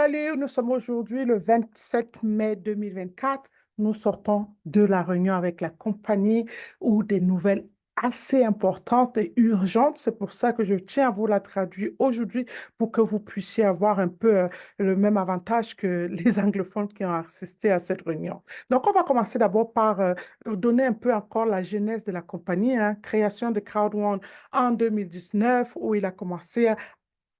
Salut, nous sommes aujourd'hui le 27 mai 2024. Nous sortons de la réunion avec la compagnie où des nouvelles assez importantes et urgentes. C'est pour ça que je tiens à vous la traduire aujourd'hui pour que vous puissiez avoir un peu le même avantage que les anglophones qui ont assisté à cette réunion. Donc, on va commencer d'abord par donner un peu encore la genèse de la compagnie, hein, création de CrowdOne en 2019 où il a commencé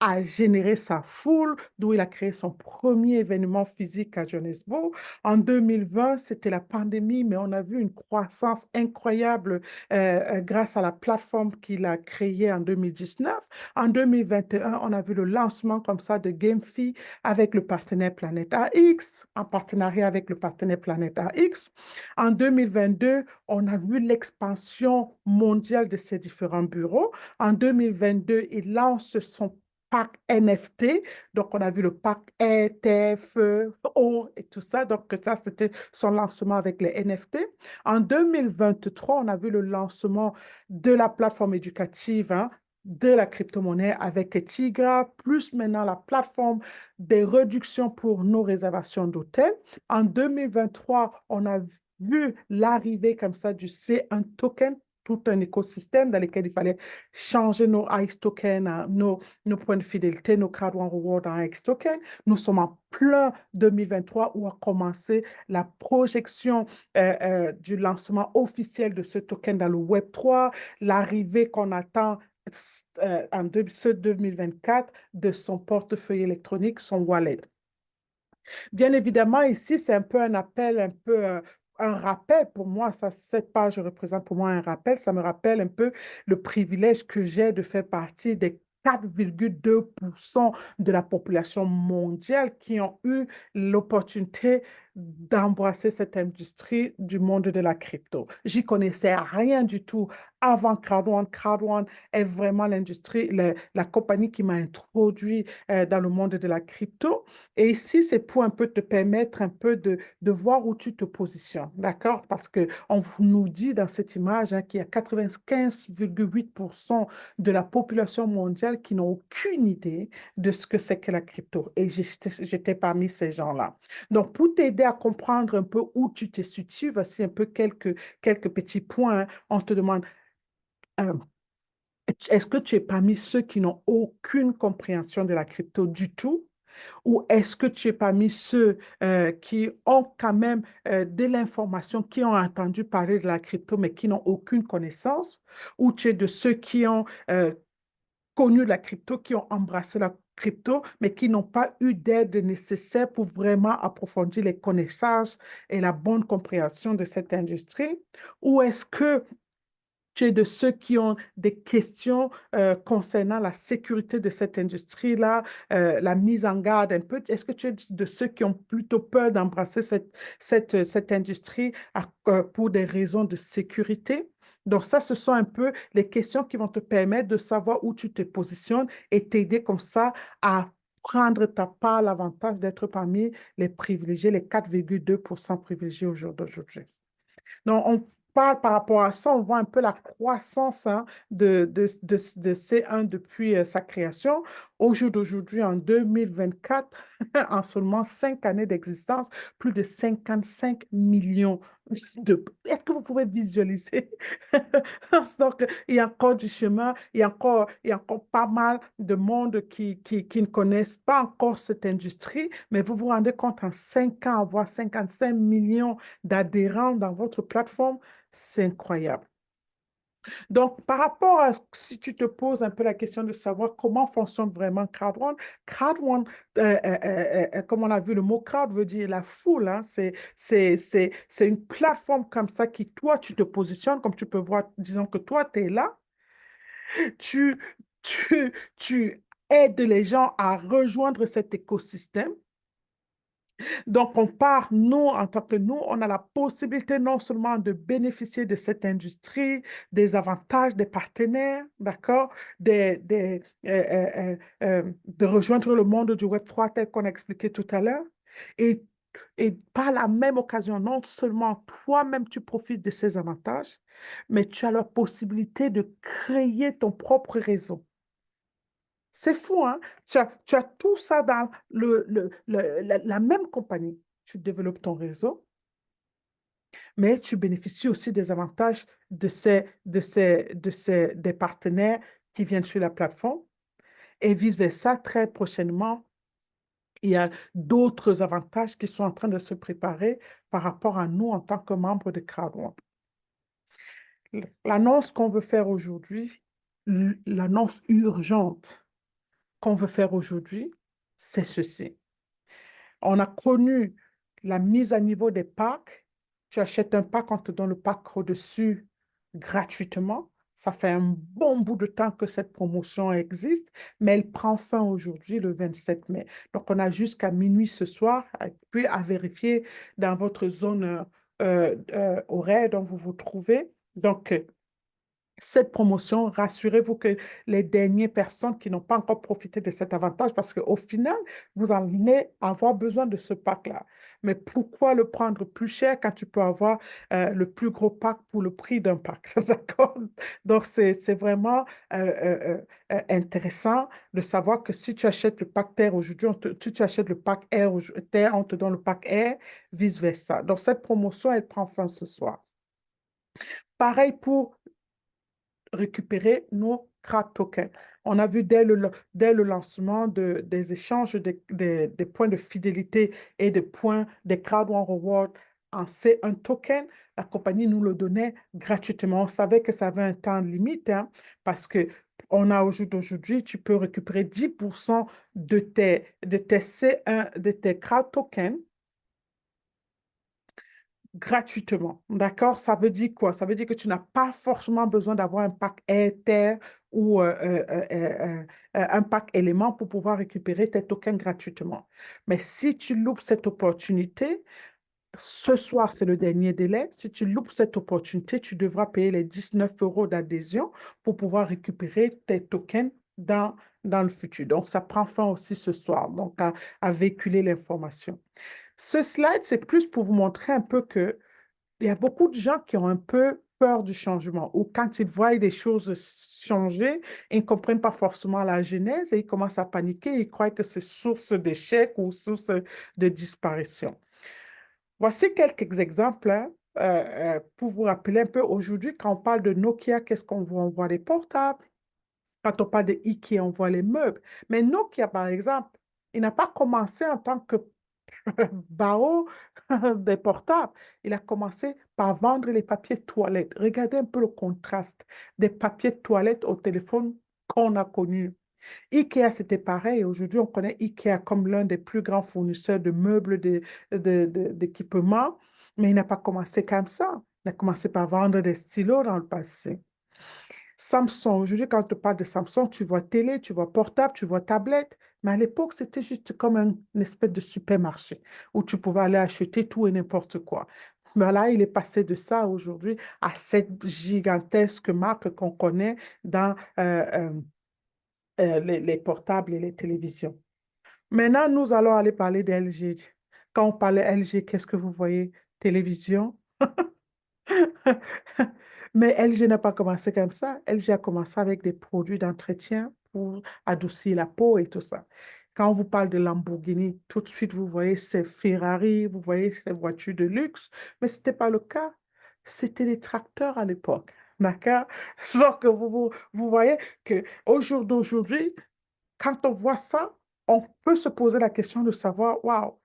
a généré sa foule, d'où il a créé son premier événement physique à Johannesburg. En 2020, c'était la pandémie, mais on a vu une croissance incroyable grâce à la plateforme qu'il a créée en 2019. En 2021, on a vu le lancement comme ça de GameFi avec le partenaire Planète AX, en partenariat avec le partenaire Planète AX. En 2022, on a vu l'expansion mondiale de ces différents bureaux. En 2022, il lance son parc NFT. Donc, on a vu le parc ETF, O et tout ça. Donc, ça, c'était son lancement avec les NFT. En 2023, on a vu le lancement de la plateforme éducative, hein, de la crypto-monnaie avec Tigra, plus maintenant la plateforme des réductions pour nos réservations d'hôtels. En 2023, on a vu l'arrivée comme ça du C1 token, tout un écosystème dans lequel il fallait changer nos ICE tokens, nos points de fidélité, nos Crowd One Reward en ICE tokens. Nous sommes en plein 2023 où a commencé la projection du lancement officiel de ce token dans le Web3, l'arrivée qu'on attend ce 2024 de son portefeuille électronique, son wallet. Bien évidemment, ici, c'est un peu un appel, un peu un rappel pour moi. Ça, cette page représente pour moi un rappel. Ça me rappelle un peu le privilège que j'ai de faire partie des 4,2% de la population mondiale qui ont eu l'opportunité d'embrasser cette industrie du monde de la crypto. J'y connaissais rien du tout avant CrowdOne. CrowdOne est vraiment l'industrie, la compagnie qui m'a introduit dans le monde de la crypto. Et ici, c'est pour un peu te permettre un peu de voir où tu te positionnes, d'accord? Parce qu'on nous dit dans cette image hein, qu'il y a 95,8% de la population mondiale qui n'ont aucune idée de ce que c'est que la crypto. Et j'étais parmi ces gens-là. Donc, pour t'aider à comprendre un peu où tu te situes, voici un peu quelques petits points, hein. On te demande, euh, est-ce que tu es parmi ceux qui n'ont aucune compréhension de la crypto du tout? Ou est-ce que tu es parmi ceux qui ont quand même de l'information, qui ont entendu parler de la crypto, mais qui n'ont aucune connaissance? Ou tu es de ceux qui ont connu la crypto, qui ont embrassé la crypto, mais qui n'ont pas eu d'aide nécessaire pour vraiment approfondir les connaissances et la bonne compréhension de cette industrie? Ou est-ce que tu es de ceux qui ont des questions concernant la sécurité de cette industrie-là, la mise en garde un peu? Est-ce que tu es de ceux qui ont plutôt peur d'embrasser cette industrie pour des raisons de sécurité? Donc ça, ce sont un peu les questions qui vont te permettre de savoir où tu te positionnes et t'aider comme ça à prendre ta part, l'avantage d'être parmi les privilégiés, les 4,2% privilégiés au jour d'aujourd'hui. Donc, on parle par rapport à ça, on voit un peu la croissance hein, de C1 depuis sa création. Au jour d'aujourd'hui, en 2024, en seulement 5 années d'existence, plus de 55 millions de... Est-ce que vous pouvez visualiser? Donc, il y a encore du chemin, il y a encore pas mal de monde qui ne connaissent pas encore cette industrie, mais vous vous rendez compte, en 5 ans, avoir 55 millions d'adhérents dans votre plateforme, c'est incroyable. Donc, par rapport à si tu te poses un peu la question de savoir comment fonctionne vraiment CrowdOne, CrowdOne, comme on a vu, le mot crowd veut dire la foule, hein, c'est une plateforme comme ça qui, toi, tu te positionnes, comme tu peux voir, disons que toi, tu es là, tu, tu aides les gens à rejoindre cet écosystème. Donc, on part, nous, en tant que nous, on a la possibilité non seulement de bénéficier de cette industrie, des avantages des partenaires, d'accord, de rejoindre le monde du Web3 tel qu'on a expliqué tout à l'heure. Et, et par la même occasion, non seulement toi-même, tu profites de ces avantages, mais tu as la possibilité de créer ton propre réseau. C'est fou, hein? Tu as tout ça dans la même compagnie. Tu développes ton réseau, mais tu bénéficies aussi des avantages des partenaires qui viennent sur la plateforme et vice-versa. Très prochainement, il y a d'autres avantages qui sont en train de se préparer par rapport à nous en tant que membres de CrowdOne. L'annonce qu'on veut faire aujourd'hui, l'annonce urgente qu'on veut faire aujourd'hui, c'est ceci. On a connu la mise à niveau des packs. Tu achètes un pack, on te donne le pack au-dessus gratuitement. Ça fait un bon bout de temps que cette promotion existe, mais elle prend fin aujourd'hui, le 27 mai. Donc, on a jusqu'à minuit ce soir, puis à vérifier dans votre zone horaire dont vous vous trouvez. Donc, cette promotion, rassurez-vous que les dernières personnes qui n'ont pas encore profité de cet avantage, parce qu'au final, vous en allez avoir besoin de ce pack-là. Mais pourquoi le prendre plus cher quand tu peux avoir le plus gros pack pour le prix d'un pack? D'accord? Donc, c'est vraiment intéressant de savoir que si tu achètes le pack Terre aujourd'hui, si tu achètes le pack Air, Terre, on te donne le pack Air, vice-versa. Donc, cette promotion, elle prend fin ce soir. Pareil pour récupérer nos CRA tokens. On a vu dès le lancement des échanges des points de fidélité et des points des Crowd One Reward en C1 token, la compagnie nous le donnait gratuitement. On savait que ça avait un temps limite, hein, parce que on a aujourd'hui, tu peux récupérer 10% de tes C1, de tes crowd tokens gratuitement. D'accord? Ça veut dire quoi? Ça veut dire que tu n'as pas forcément besoin d'avoir un pack Ether ou un pack élément pour pouvoir récupérer tes tokens gratuitement. Mais si tu loupes cette opportunité, ce soir, c'est le dernier délai. Si tu loupes cette opportunité, tu devras payer les 19 euros d'adhésion pour pouvoir récupérer tes tokens dans le futur. Donc, ça prend fin aussi ce soir, donc à véhiculer l'information. Ce slide, c'est plus pour vous montrer un peu que il y a beaucoup de gens qui ont un peu peur du changement ou quand ils voient des choses changer, ils ne comprennent pas forcément la genèse et ils commencent à paniquer. Ils croient que c'est source d'échec ou source de disparition. Voici quelques exemples hein, pour vous rappeler un peu aujourd'hui, quand on parle de Nokia, qu'est-ce qu'on voit? On voit les portables. Quand on parle de Ikea, on voit les meubles. Mais Nokia, par exemple, il n'a pas commencé en tant que Bao des portables. Il a commencé par vendre les papiers de toilette. Regardez un peu le contraste des papiers de toilette au téléphone qu'on a connu. IKEA, c'était pareil. Aujourd'hui, on connaît IKEA comme l'un des plus grands fournisseurs de meubles, d'équipements, mais il n'a pas commencé comme ça. Il a commencé par vendre des stylos dans le passé. Samsung, aujourd'hui, quand on te parle de Samsung, tu vois télé, tu vois portable, tu vois tablette. Mais à l'époque, c'était juste comme une espèce de supermarché où tu pouvais aller acheter tout et n'importe quoi. Mais là, il est passé de ça aujourd'hui à cette gigantesque marque qu'on connaît dans les portables et les télévisions. Maintenant, nous allons aller parler de LG. Quand on parle de LG, qu'est-ce que vous voyez? Télévision. Mais LG n'a pas commencé comme ça. LG a commencé avec des produits d'entretien pour adoucir la peau et tout ça. Quand on vous parle de Lamborghini, tout de suite, vous voyez ces Ferrari, vous voyez ces voitures de luxe, mais ce n'était pas le cas. C'était des tracteurs à l'époque. D'accord? Donc, vous voyez qu'au jour d'aujourd'hui, quand on voit ça, on peut se poser la question de savoir, waouh,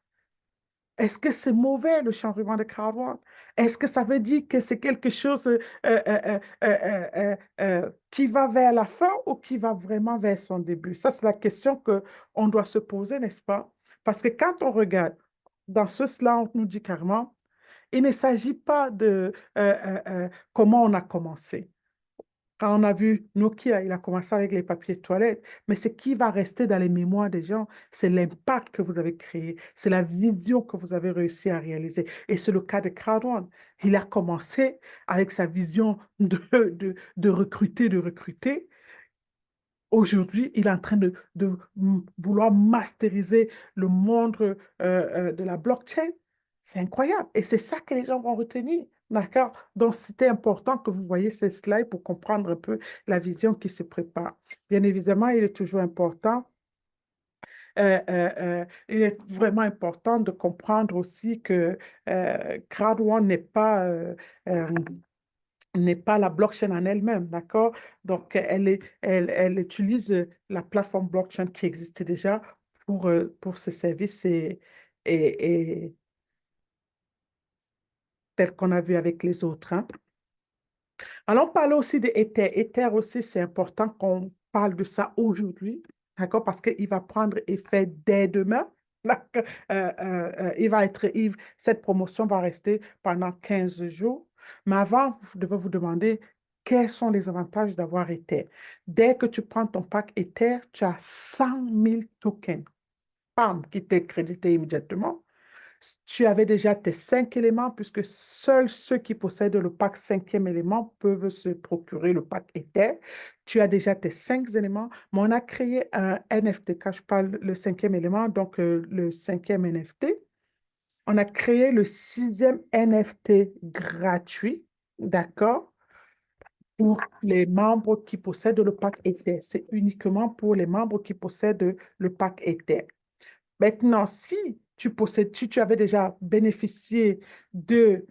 est-ce que c'est mauvais le changement de crowd? Est-ce que ça veut dire que c'est quelque chose qui va vers la fin ou qui va vraiment vers son début? Ça, c'est la question que on doit se poser, n'est-ce pas? Parce que quand on regarde dans ce slide, on nous dit carrément, il ne s'agit pas de comment on a commencé. Quand on a vu Nokia, il a commencé avec les papiers de toilette, mais ce qui va rester dans les mémoires des gens, c'est l'impact que vous avez créé, c'est la vision que vous avez réussi à réaliser. Et c'est le cas de CrowdOne. Il a commencé avec sa vision de recruter, de recruter. Aujourd'hui, il est en train de vouloir masteriser le monde de la blockchain. C'est incroyable. Et c'est ça que les gens vont retenir. D'accord? Donc, c'était important que vous voyez ces slides pour comprendre un peu la vision qui se prépare. Bien évidemment, il est toujours important, il est vraiment important de comprendre aussi que Crowd One euh, n'est pas la blockchain en elle-même, d'accord? Donc, elle utilise la plateforme blockchain qui existe déjà pour ses services et tel qu'on a vu avec les autres, hein. Allons parler aussi de Ether. Ether aussi, c'est important qu'on parle de ça aujourd'hui, d'accord? Parce qu'il va prendre effet dès demain. D'accord. Cette promotion va rester pendant 15 jours. Mais avant, vous devez vous demander quels sont les avantages d'avoir Ether. Dès que tu prends ton pack Ether, tu as 100 000 tokens, bam, qui t'est crédité immédiatement. Tu avais déjà tes 5 éléments, puisque seuls ceux qui possèdent le pack cinquième élément peuvent se procurer le pack Ether. Tu as déjà tes 5 éléments, mais on a créé un NFT, quand je parle le cinquième élément, donc le cinquième NFT. On a créé le sixième NFT gratuit, d'accord, pour les membres qui possèdent le pack Ether. C'est uniquement pour les membres qui possèdent le pack Ether. Maintenant, si tu avais déjà bénéficié de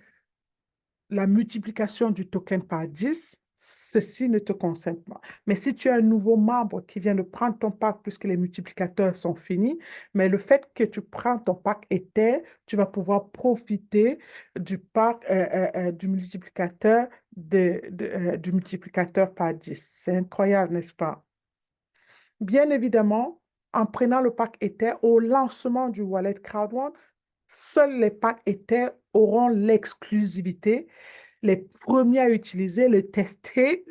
la multiplication du token par 10, ceci ne te concerne pas. Mais si tu as un nouveau membre qui vient de prendre ton pack puisque les multiplicateurs sont finis, mais le fait que tu prends ton pack Ether, tu vas pouvoir profiter du pack du multiplicateur du multiplicateur par 10. C'est incroyable, n'est-ce pas? Bien évidemment, en prenant le pack Ether au lancement du wallet CrowdOne, seuls les packs Ether auront l'exclusivité, les premiers à utiliser, le tester,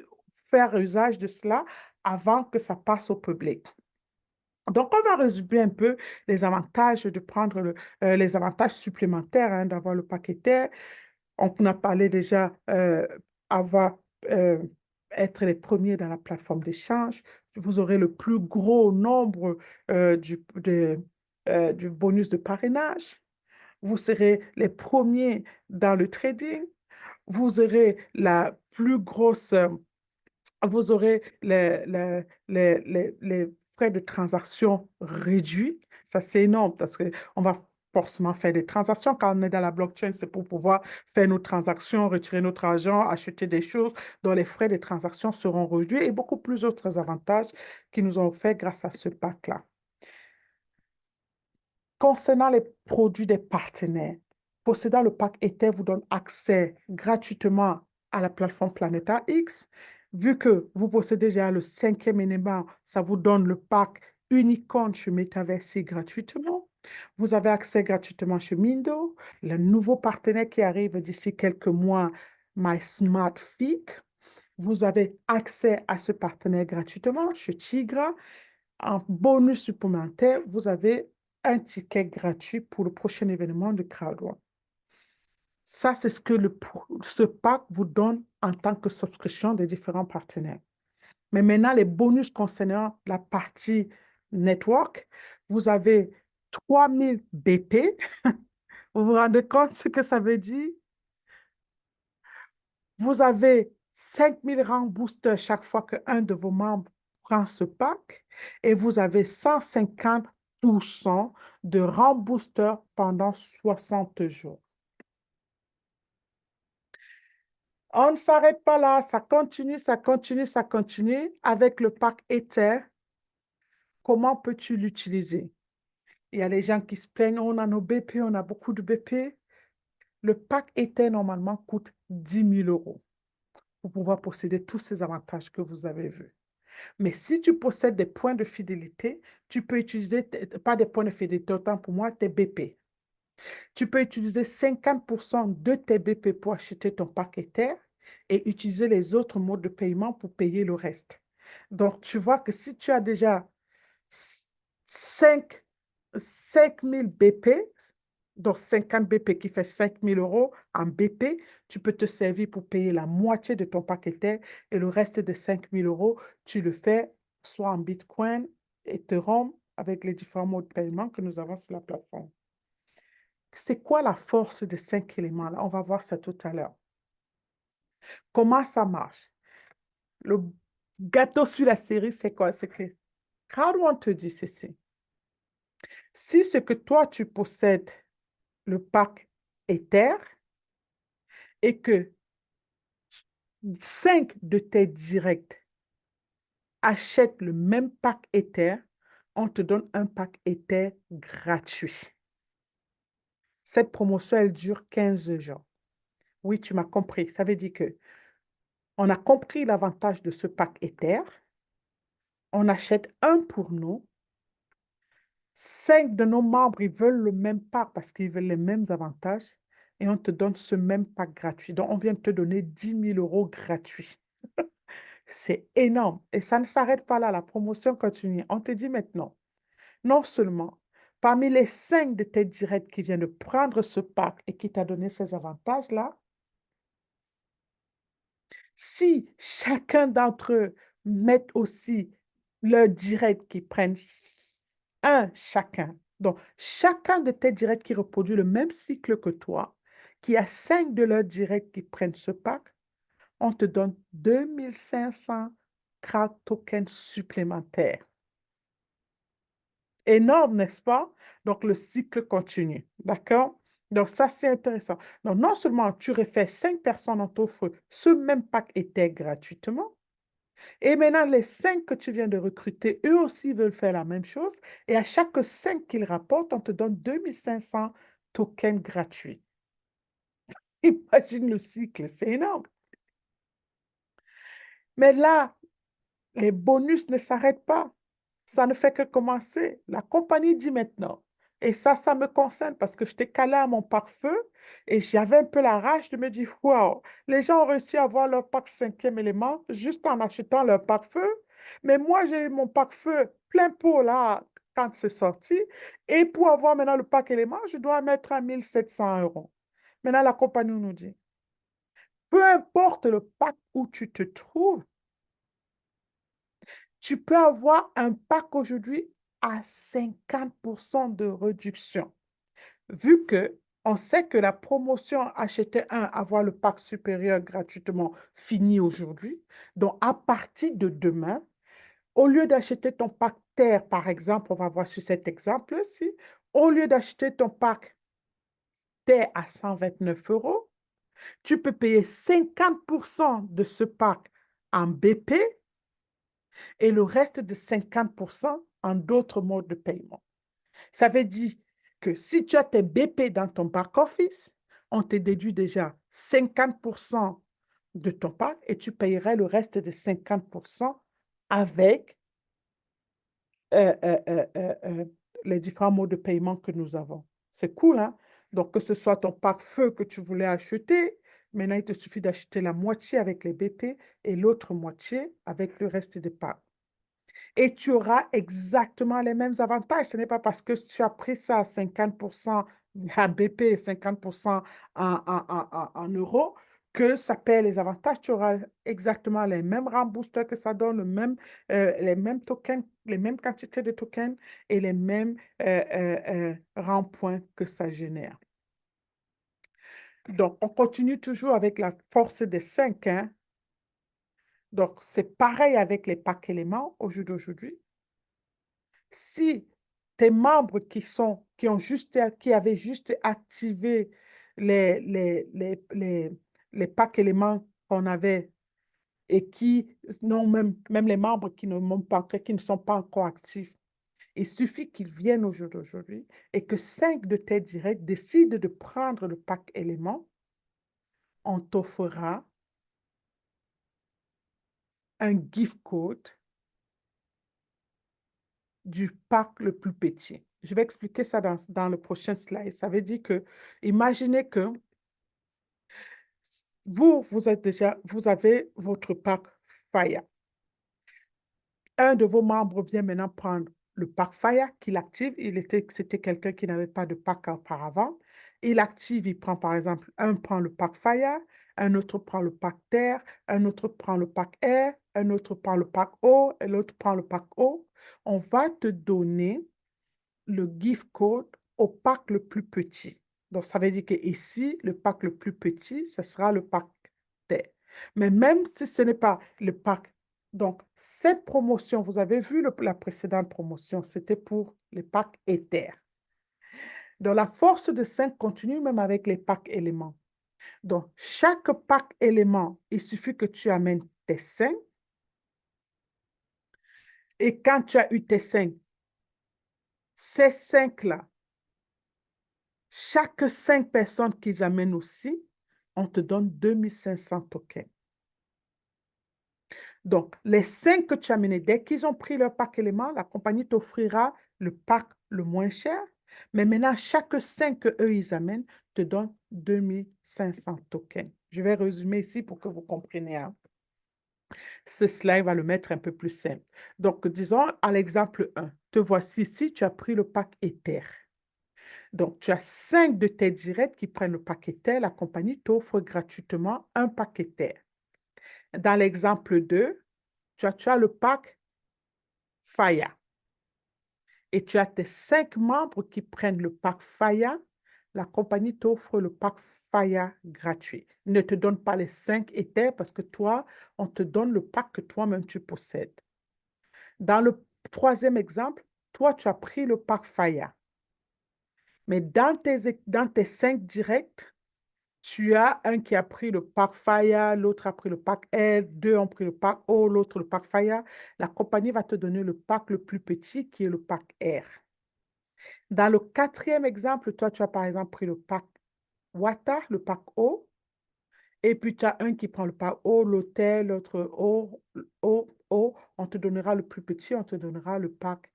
faire usage de cela avant que ça passe au public. Donc, on va résumer un peu les avantages de prendre les avantages supplémentaires, hein, d'avoir le pack Ether. On a parlé déjà avoir, euh, être les premiers dans la plateforme d'échange. Vous aurez le plus gros nombre du bonus de parrainage. Vous serez les premiers dans le trading. Vous aurez la plus grosse vous aurez les frais de transaction réduits. Ça, c'est énorme parce qu'on va forcément faire des transactions. Quand on est dans la blockchain, c'est pour pouvoir faire nos transactions, retirer notre argent, acheter des choses dont les frais de transaction seront réduits et beaucoup plus d'autres avantages qui nous ont offerts grâce à ce pack-là. Concernant les produits des partenaires, possédant le pack Ether vous donne accès gratuitement à la plateforme Planeta X. Vu que vous possédez déjà le cinquième élément, ça vous donne le pack Unicorn chez Metaversi gratuitement. Vous avez accès gratuitement chez Mindo, le nouveau partenaire qui arrive d'ici quelques mois, My Smart Fit. Vous avez accès à ce partenaire gratuitement chez Tigra. En bonus supplémentaire, vous avez un ticket gratuit pour le prochain événement de CrowdOne. Ça, c'est ce que ce pack vous donne en tant que souscription des différents partenaires. Mais maintenant, les bonus concernant la partie network, vous avez 3000 BP. Vous vous rendez compte ce que ça veut dire? Vous avez 5000 rangs booster chaque fois qu'un de vos membres prend ce pack et vous avez 150% de rangs booster pendant 60 jours. On ne s'arrête pas là, ça continue, ça continue, ça continue. Avec le pack Ether, comment peux-tu l'utiliser? Il y a les gens qui se plaignent, on a nos BP, on a beaucoup de BP. Le pack Ether, normalement, coûte 10 000 € pour pouvoir posséder tous ces avantages que vous avez vus. Mais si tu possèdes des points de fidélité, tu peux utiliser, pas des points de fidélité, autant pour moi, tes BP. Tu peux utiliser 50% de tes BP pour acheter ton pack Ether et utiliser les autres modes de paiement pour payer le reste. Donc, tu vois que si tu as déjà 5 5000 BP, donc 50 BP qui fait 5 000 € en BP, tu peux te servir pour payer la moitié de ton pack Ether et le reste de 5 000 €, tu le fais soit en Bitcoin, Ethereum, avec les différents modes de paiement que nous avons sur la plateforme. C'est quoi la force des 5 éléments là? On va voir ça tout à l'heure. Comment ça marche? Le gâteau sur la série, c'est quoi? C'est que quand on te dit ceci, si ce que toi tu possèdes, le pack Ether, et que 5 de tes directs achètent le même pack Ether, on te donne un pack Ether gratuit. Cette promotion, elle dure 15 jours. Oui, tu m'as compris. Ça veut dire que on a compris l'avantage de ce pack Ether. On achète un pour nous. 5 de nos membres, ils veulent le même pack parce qu'ils veulent les mêmes avantages. Et on te donne ce même pack gratuit. Donc, on vient de te donner 10 000 € gratuits. C'est énorme. Et ça ne s'arrête pas là. La promotion continue. On te dit maintenant, non seulement parmi les 5 de tes directs qui viennent de prendre ce pack et qui t'a donné ces avantages-là, si chacun d'entre eux met aussi leur direct qui prennent un chacun, donc chacun de tes directs qui reproduit le même cycle que toi, qui a 5 de leurs directs qui prennent ce pack, on te donne 2500 CRA tokens supplémentaires. Énorme, n'est-ce pas? Donc, le cycle continue. D'accord? Donc, ça, c'est intéressant. Donc, non seulement tu refais 5 personnes, on t'offre ce même pack était gratuitement. Et maintenant, les 5 que tu viens de recruter, eux aussi veulent faire la même chose. Et à chaque 5 qu'ils rapportent, on te donne 2500 tokens gratuits. Imagine le cycle, c'est énorme. Mais là, les bonus ne s'arrêtent pas. Ça ne fait que commencer. La compagnie dit maintenant, et ça me concerne parce que j'étais calé à mon pare-feu et j'avais un peu la rage de me dire, waouh, les gens ont réussi à avoir leur pack cinquième élément juste en achetant leur pare-feu. Mais moi, j'ai eu mon pare-feu plein pot là quand c'est sorti. Et pour avoir maintenant le pack élément, je dois mettre 1 700 €. Maintenant, la compagnie nous dit, peu importe le pack où tu te trouves, tu peux avoir un pack aujourd'hui à 50% de réduction. Vu que on sait que la promotion acheter un, avoir le pack supérieur gratuitement finit aujourd'hui. Donc, à partir de demain, au lieu d'acheter ton pack Terre, par exemple, on va voir sur cet exemple-ci, au lieu d'acheter ton pack Terre à 129 €, tu peux payer 50% de ce pack en BP et le reste de 50% en d'autres modes de paiement. Ça veut dire que si tu as tes BP dans ton back-office, on te déduit déjà 50% de ton pack et tu payerais le reste de 50% avec euh, euh, euh, euh, euh, les différents modes de paiement que nous avons. C'est cool, hein? Donc, que ce soit ton pack feu que tu voulais acheter, maintenant, il te suffit d'acheter la moitié avec les BP et l'autre moitié avec le reste des packs. Et tu auras exactement les mêmes avantages. Ce n'est pas parce que tu as pris ça à 50% en BP et 50% en euros que ça paie les avantages. Tu auras exactement les mêmes remboursements que ça donne, les mêmes tokens, les mêmes quantités de tokens et les mêmes rempoints que ça génère. Donc, on continue toujours avec la force des 5, hein. Donc, c'est pareil avec les packs éléments au jour d'aujourd'hui. Si tes membres qui avaient juste activé les, les, les, les, les packs éléments qu'on avait et qui n'ont même les membres qui qui ne sont pas encore actifs, il suffit qu'ils viennent au jour d'aujourd'hui et que 5 de tes directs décident de prendre le pack élément, on t'offrira un gift code du pack le plus petit. Je vais expliquer ça dans le prochain slide. Ça veut dire que, imaginez que vous avez votre pack Fire. Un de vos membres vient maintenant prendre le pack Fire qu'il active. C'était quelqu'un qui n'avait pas de pack auparavant. Il active, il prend par exemple, un prend le pack Fire, un autre prend le pack Terre, un autre prend le pack Air, un autre prend le pack Eau et l'autre prend le pack Eau. On va te donner le gift code au pack le plus petit. Donc, ça veut dire que ici, le pack le plus petit, ce sera le pack Terre. Mais même si ce n'est pas le pack, donc cette promotion, vous avez vu la précédente promotion, c'était pour les packs Ether. Donc la force de 5 continue même avec les packs éléments. Donc chaque pack élément, il suffit que tu amènes tes 5 et quand tu as eu tes 5, ces 5-là, chaque 5 personnes qu'ils amènent aussi, on te donne 2500 tokens. Donc, les 5 que tu as amenés, dès qu'ils ont pris leur pack élément, la compagnie t'offrira le pack le moins cher. Mais maintenant, chaque 5 qu'eux, ils amènent, te donne 2500 tokens. Je vais résumer ici pour que vous compreniez, hein. Ce slide va le mettre un peu plus simple. Donc, disons à l'exemple 1, te voici ici, tu as pris le pack Ether. Donc, tu as 5 de tes directs qui prennent le pack Ether. La compagnie t'offre gratuitement un pack Ether. Dans l'exemple 2, tu as le pack Faya. Et tu as tes 5 membres qui prennent le pack Faya. La compagnie t'offre le pack Faya gratuit. Ne te donne pas les 5 Ethers parce que toi, on te donne le pack que toi-même tu possèdes. Dans le troisième exemple, toi, tu as pris le pack Faya. Mais dans tes 5 directs, tu as un qui a pris le pack Faya, l'autre a pris le pack L, deux ont pris le pack O, l'autre le pack Faya. La compagnie va te donner le pack le plus petit qui est le pack R. Dans le quatrième exemple, toi, tu as par exemple pris le pack Wata, le pack O, et puis tu as un qui prend le pack O, l'hôtel, l'autre O, O, O. On te donnera le plus petit, on te donnera le pack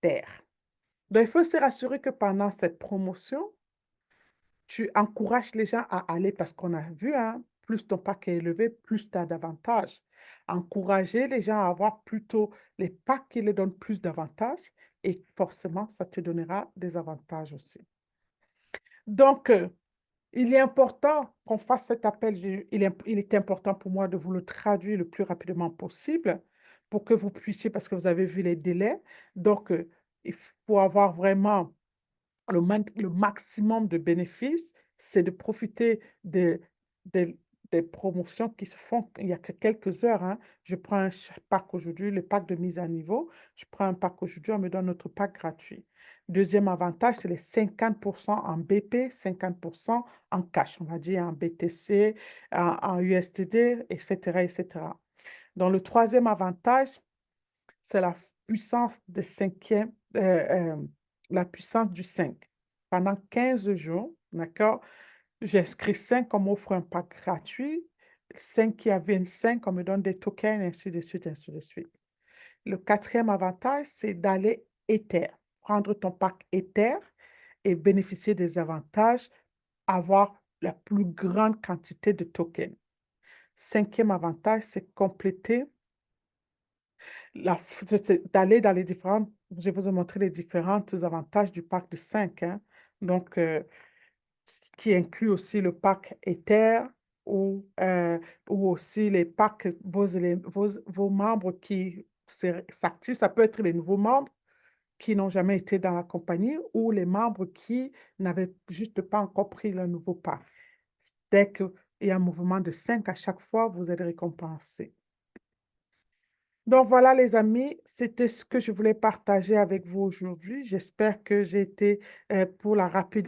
Terre. Donc, il faut se rassurer que pendant cette promotion, tu encourages les gens à aller parce qu'on a vu, hein, plus ton pack est élevé, plus tu as d'avantages. Encourager les gens à avoir plutôt les packs qui les donnent plus d'avantages et forcément, ça te donnera des avantages aussi. Donc, il est important qu'on fasse cet appel. Il est important pour moi de vous le traduire le plus rapidement possible pour que vous puissiez, parce que vous avez vu les délais. Donc, il faut avoir vraiment le maximum de bénéfices, c'est de profiter de- des promotions qui se font il n'y a que quelques heures, hein. Je prends un pack aujourd'hui, le pack de mise à niveau. Je prends un pack aujourd'hui, on me donne notre pack gratuit. Deuxième avantage, c'est les 50% en BP, 50% en cash, on va dire en BTC, en USDD, etc., etc. Donc, le troisième avantage, c'est la puissance de la puissance du 5. Pendant 15 jours, d'accord, j'inscris 5, on m'offre un pack gratuit. 5 qui avait une 5, on me donne des tokens, ainsi de suite, ainsi de suite. Le quatrième avantage, c'est d'aller Ether. Prendre ton pack Ether et bénéficier des avantages, avoir la plus grande quantité de tokens. Cinquième avantage, c'est compléter d'aller dans les différentes, je vais vous montrer les différents avantages du pack de 5, hein. Donc, qui inclut aussi le pack Ether ou aussi les packs, vos membres qui s'activent. Ça peut être les nouveaux membres qui n'ont jamais été dans la compagnie ou les membres qui n'avaient juste pas encore pris le nouveau pack. Dès qu'il y a un mouvement de 5 à chaque fois, vous êtes récompensé. Donc voilà les amis, c'était ce que je voulais partager avec vous aujourd'hui. J'espère que j'ai été pour la rapidité.